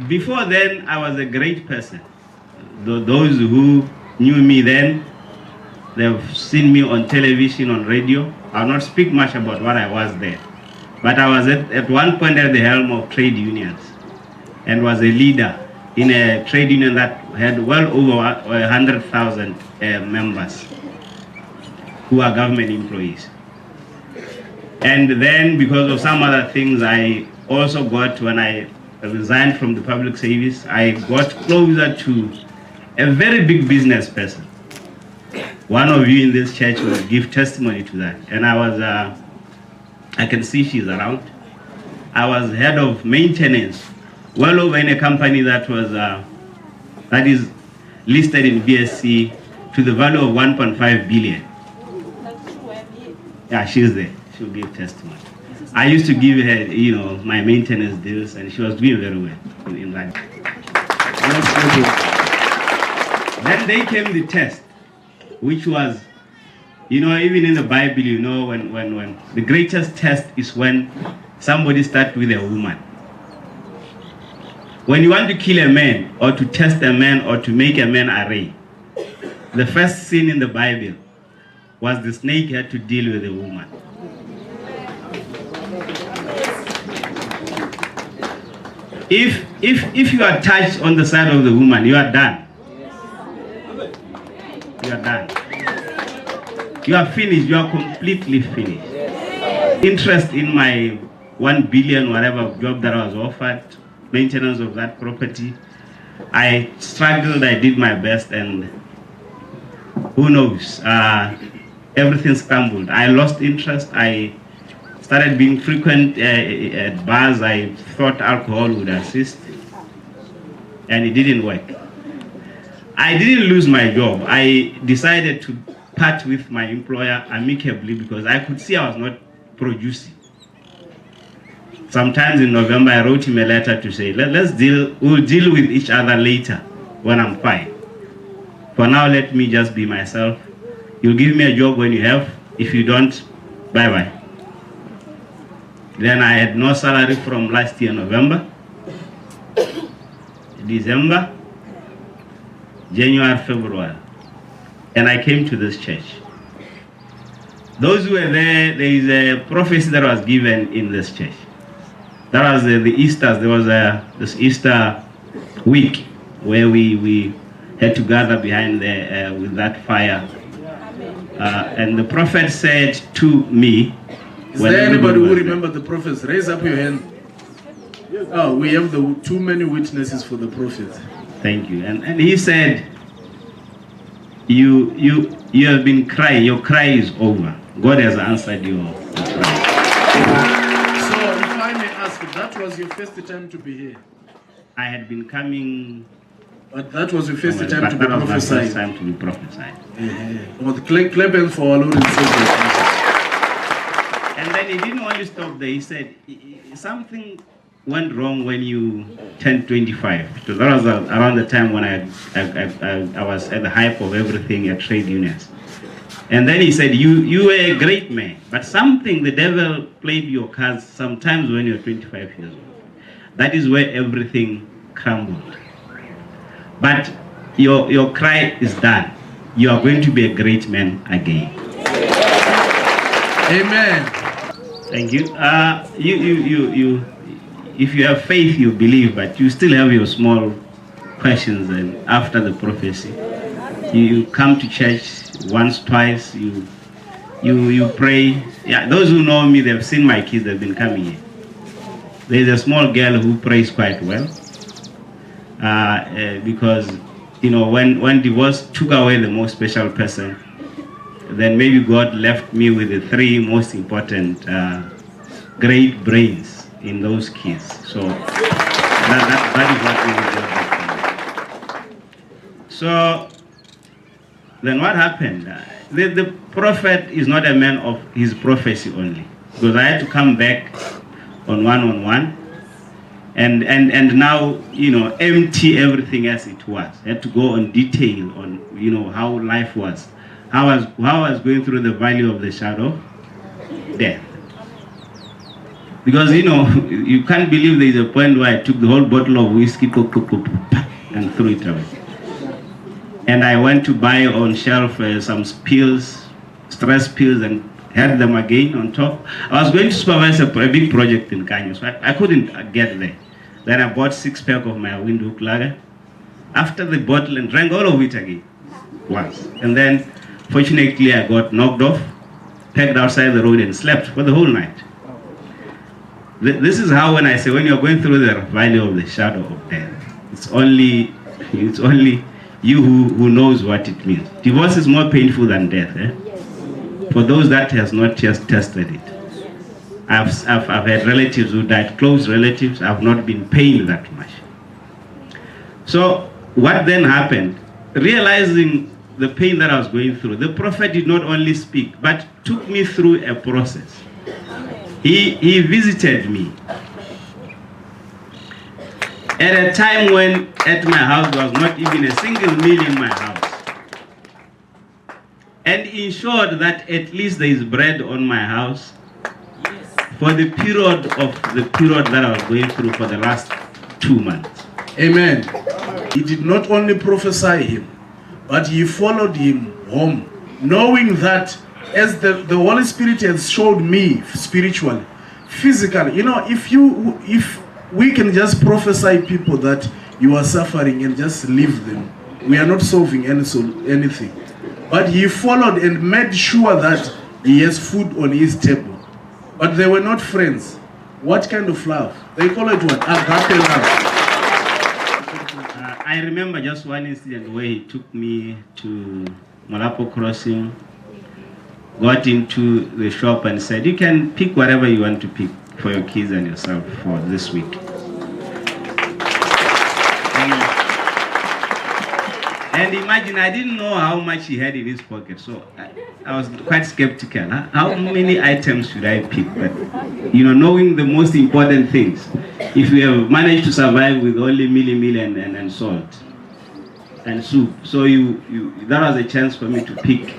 before then, I was a great person. Those who knew me then, they've seen me on television, on radio. I'll not speak much about what I was there. But I was at one point at the helm of trade unions and was a leader in a trade union that had well over 100,000 members who are government employees. And then because of some other things, I also got, when I resigned from the public service, I got closer to a very big business person. One of you in this church will give testimony to that. And I was, I can see she's around. I was head of maintenance, well over in a company that was, that is listed in BSC to the value of 1.5 billion. Yeah, she's there. She'll give testimony. I used to give her, you know, my maintenance deals, and she was doing very well in that. Then they came the test, which was, you know, even in the Bible, you know, when the greatest test is when somebody starts with a woman. When you want to kill a man, or to test a man, or to make a man array, the first sin in the Bible was the snake had to deal with a woman. If you are touched on the side of the woman, you are done. You are done. You are finished. You are completely finished. Interest in my 1 billion whatever job that I was offered, maintenance of that property, I struggled. I did my best, and who knows? Everything stumbled. I lost interest. I started being frequent at bars. I thought alcohol would assist, and it didn't work. I didn't lose my job. I decided to part with my employer amicably because I could see I was not producing. Sometimes in November, I wrote him a letter to say, we'll deal with each other later when I'm fine. For now, let me just be myself. You'll give me a job when you have. If you don't, bye-bye. Then I had no salary from last year, November, December, January, February. And I came to this church. Those who were there is a prophecy that was given in this church. That was the Easters. There was this Easter week where we had to gather behind there with that fire. And the prophet said to me, is there anybody who remember the prophets? Raise up your hand. Oh, we have too many witnesses for the prophet. Thank you. And he said, you have been crying. Your cry is over. God has answered your cry. So, if I may ask, that was your first time to be here? I had been coming. But that was your first time to be prophesied? That was my first time to be prophesied. Well, clap hands for our Lord and Savior. And then he didn't want to stop there. He said, something went wrong when you turned 25. Because that was around the time when I was at the height of everything at trade unions. And then he said, you were a great man, but something, the devil played your cards sometimes when you're 25 years old. That is where everything crumbled. But your cry is done. You are going to be a great man again. Amen. Thank you. If you have faith, you believe, but you still have your small questions. And after the prophecy, you come to church once, twice. You pray. Yeah, those who know me, they've seen my kids. They've been coming here. There's a small girl who prays quite well, because you know when divorce took away the most special person, then maybe God left me with the three most important great brains in those kids. So that is what we do. So then what happened? The prophet is not a man of his prophecy only, because I had to come back on one-on-one and now, you know, empty everything as it was. I had to go on detail on, you know, how life was, how I was going through the valley of the shadow of death. Because, you can't believe there is a point where I took the whole bottle of whiskey and threw it away. And I went to buy on shelf some pills, stress pills, and had them again on top. I was going to supervise a big project in Kenya, so I couldn't get there. Then I bought 6-pack of my Windhoek lager after the bottle and drank all of it again once. And then, fortunately, I got knocked off, pegged outside the road, and slept for the whole night. This is how, when I say, when you're going through the valley of the shadow of death, it's only you who knows what it means. Divorce is more painful than death. For those that has not just tested it. I've had relatives who died, close relatives. I've not been pained that much. So what then happened? Realizing the pain that I was going through, the prophet did not only speak, but took me through a process. He visited me at a time when at my house there was not even a single meal in my house, and ensured that at least there is bread on my house for the period that I was going through for the last 2 months. Amen. He did not only prophesy him, but he followed him home, knowing that as the Holy Spirit has showed me spiritually, physically, if we can just prophesy people that you are suffering and just leave them, we are not solving anything. But he followed and made sure that he has food on his table. But they were not friends. What kind of love? They call it what? Agape love. I remember just one incident where he took me to Malapo Crossing, got into the shop and said, you can pick whatever you want to pick for your kids and yourself for this week. And imagine, I didn't know how much he had in his pocket, so I was quite skeptical. How many items should I pick? But, knowing the most important things, if you have managed to survive with only meal and salt and soup, so that was a chance for me to pick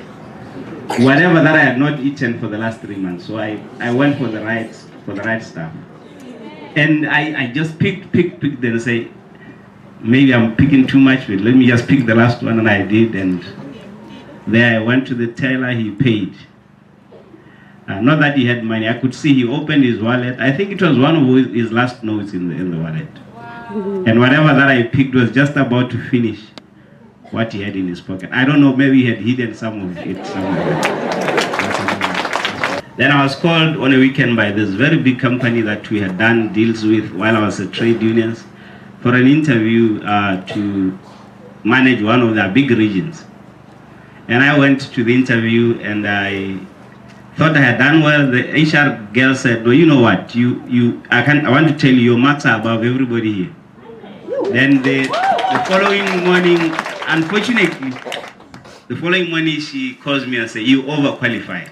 whatever that I had not eaten for the last 3 months. So I went for the right stuff, and I just picked and say, maybe I'm picking too much, but let me just pick the last one, and I did. And there I went to the teller, he paid. Not that he had money, I could see he opened his wallet. I think it was one of his last notes in the wallet. Wow. And whatever that I picked was just about to finish what he had in his pocket. I don't know, maybe he had hidden some of it somewhere. Then I was called on a weekend by this very big company that we had done deals with while I was at trade unions for an interview to manage one of their big regions. And I went to the interview and I thought I had done well. The HR girl said, no, you know what, I want to tell you, your marks are above everybody here. Then the following morning, unfortunately, the following morning she calls me and says, you overqualified.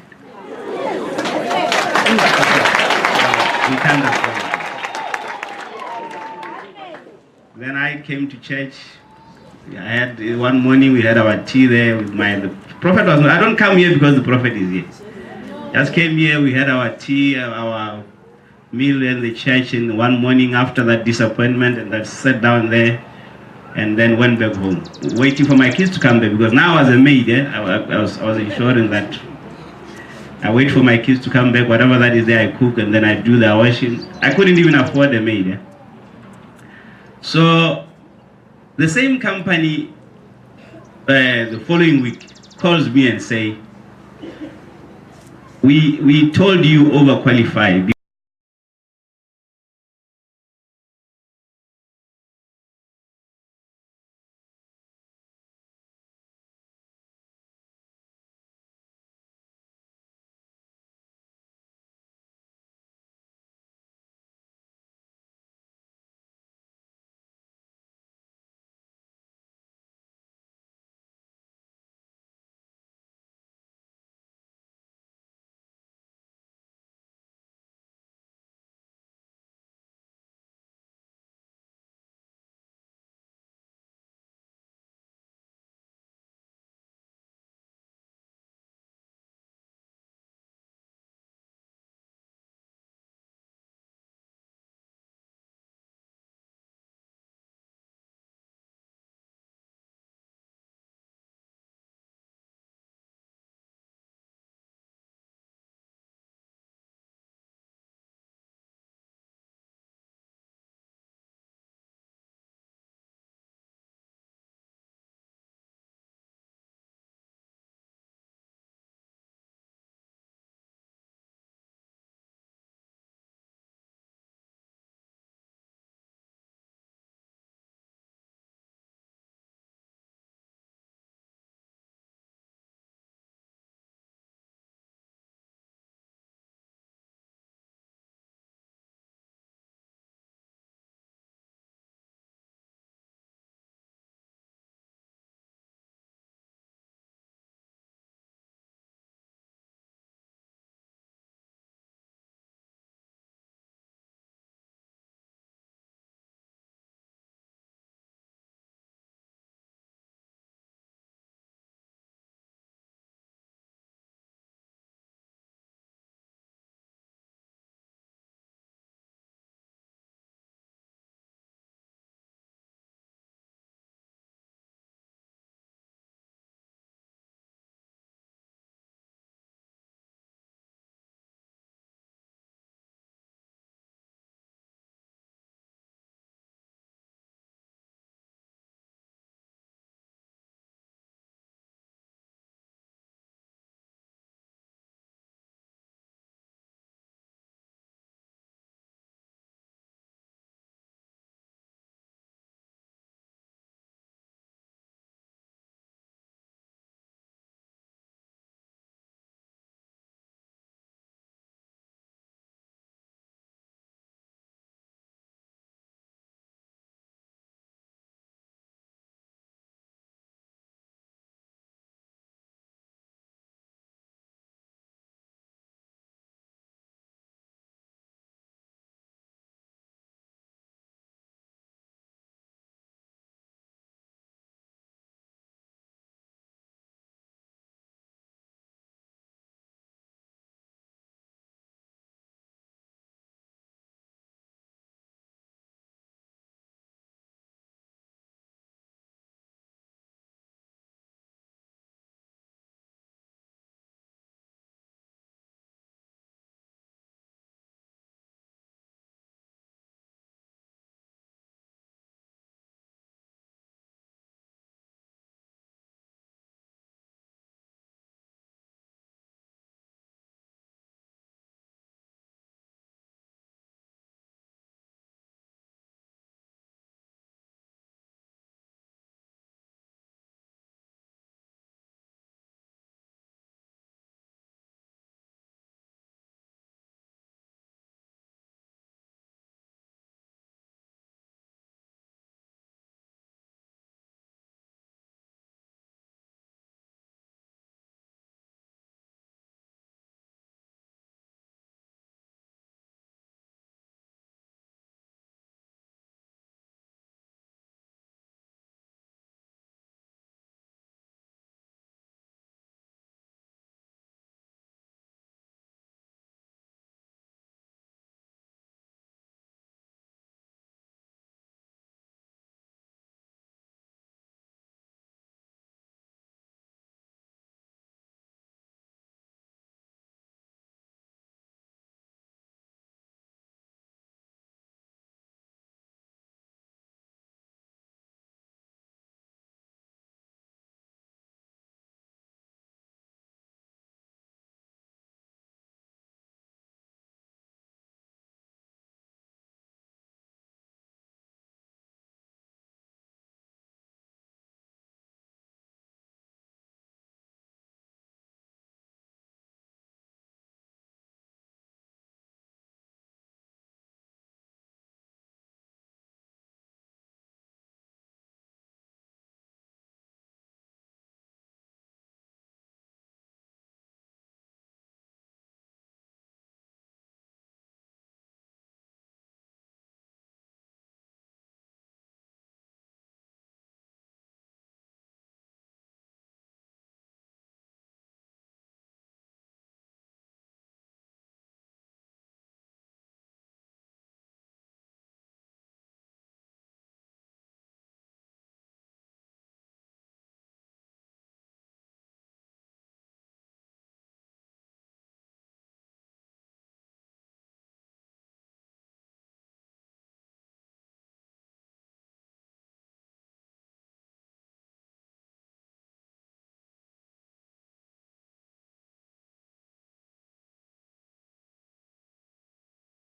We can't afford it. Then I came to church. One morning we had our tea there with the prophet was, I don't come here because the prophet is here. Just came here, we had our tea, our meal in the church, and one morning after that disappointment, and I sat down there and then went back home, waiting for my kids to come back, because now as a maid, I was ensuring that I wait for my kids to come back, whatever that is there I cook, and then I do the washing. I couldn't even afford a maid. So the same company the following week calls me and say, we told you overqualified.